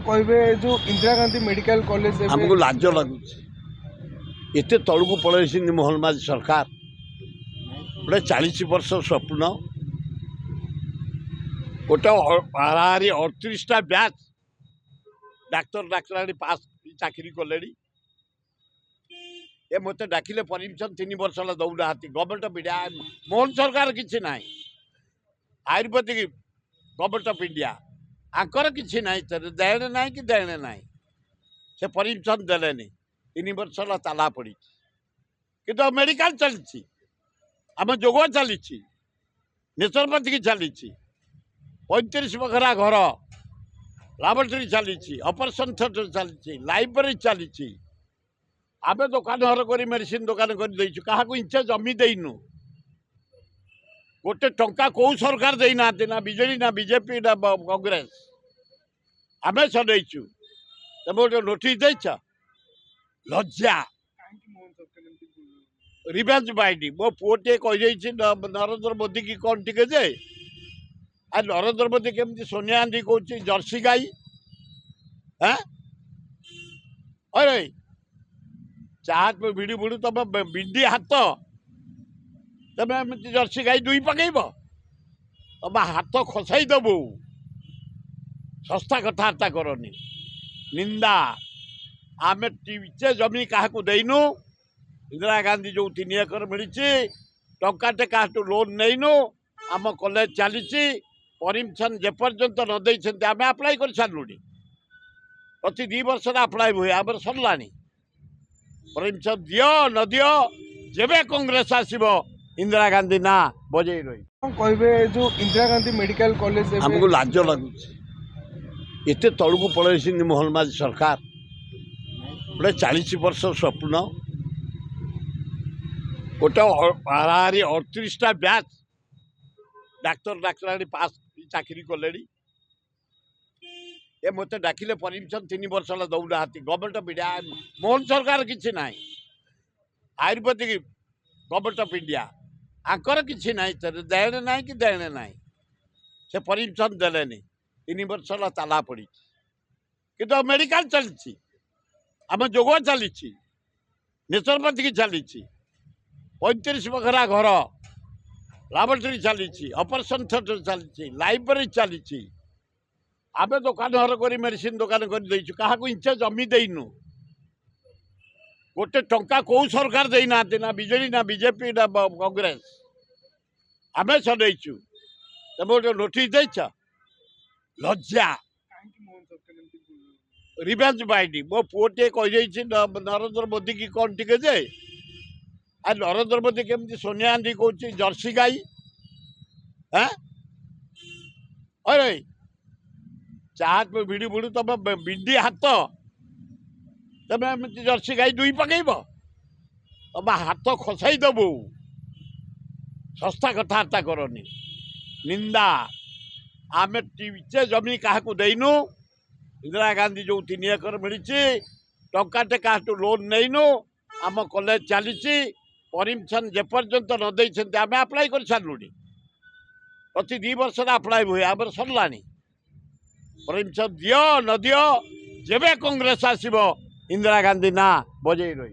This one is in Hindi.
कहबे जो इंदिरा गांधी मेडिकल कॉलेज हमको लाज लगुच एत तौक पलि मोहन माझी सरकार गोटे 40 वर्ष स्वप्न गोटे हाराहारी 38टा बैच डाक्तर पास चाकरी कले ये मत डाकिले परमिशन 3 वर्ष दौना गवर्नमेंट ऑफ इंडिया मोहन सरकार किसी ना Ayurvedic government of India Anchor किसी ना देने ना कि देने ना से परमिशन देलेनी 3 वर्ष ताला पड़ी कि मेडिकल चली आम जोग चली नेचुरोपैथी चली 35 बखरा घर लाबोरेटरी चली ऑपरेशन थिएटर चली लाइब्रेरी चली आम दुकान घर कर मेडिसिन दुकान कर क्या इंच जमी देनु गोटे टंका कौ सरकार देना ना बीजेडी ना बीजेपी ना कांग्रेस आम सदैचु तुम गोटे नोटिस देच लज्जा रिवेंज माइंड मो पुटे कही नरेंद्र मोदी की कौन टिके जे आ नरेंद्र मोदी केमती सोनिया गांधी कौन जर्सी गाई हाँ अरे चाहत में भिड़ी बुड़ी तुम बिंडी हाथ तुम जर्सी गाई दुई पकईब तुम हाथ खसाई दबु सस्ता कथबार्ता करनी निंदा आम टीचे जमी क्या देनु इंदिरा गांधी जो 3 एकर मिली टंकाटे क्या लोन नईनु आम कॉलेज चली परमिशन जेपर्यंत न देते आम आप्लाय कर सारूनी प्रति 2 वर्ष आप्लाय हुए आम सरला परमिशन दियो न दियो जेबे कांग्रेस आसब इंदिरा गांधी ना बजे रही कहबे जो इंदिरा गांधी मेडिकल कॉलेज हमको लाज लगुच एत तौक पलि मोहन माझी सरकार गोटे 40 वर्ष स्वप्न गोटे हाराहारी 38टा बैच डाक्तर पास चाकरी कले ये मत डाकिले परमिशन 3 वर्ष दौना गवर्नमेंट ऑफ इंडिया मोहन सरकार किसी ना Ayurvedic government of India Anchor किसी ना देने ना कि देने ना से परमिशन देलेनी 3 वर्ष ताला पड़ी कि मेडिकल चली आम जोग चली नेचुरोपैथी चली 35 बखरा घर लाबोरेटरी चली ऑपरेशन थिएटर चली लाइब्रेरी चली आम दुकान घर कर मेडिसिन दुकान कर क्या इंच जमी देनु गोटे टंका कौ सरकार देना ना बीजेडी ना बीजेपी ना कांग्रेस आम सदैचु तुम गोटे नोटिस देच लज्जा रिवेंज माइंड मो पुटे कही नरेंद्र मोदी की कौन टिके जे आ नरेंद्र मोदी केमती सोनिया गांधी कौन जर्सी गाई हाँ अरे चाहत में भिड़ी बुड़ी तुम बिंडी हाथ तुम जर्सी गाई दुई पकईब तुम हाथ खसाई दबु सस्ता कथबार्ता करनी निंदा आम टीचे जमी क्या देनु इंदिरा गांधी जो 3 एकर मिली टंकाटे क्या लोन नईनु आम कॉलेज चली परमिशन जेपर्यंत न देते आम आप्लाय कर सारूनी प्रति 2 वर्ष आप्लाय हुए आम सरला परमिशन दियो न दियो जेबे कांग्रेस आसब इंदिरा गांधी ना बजे रही।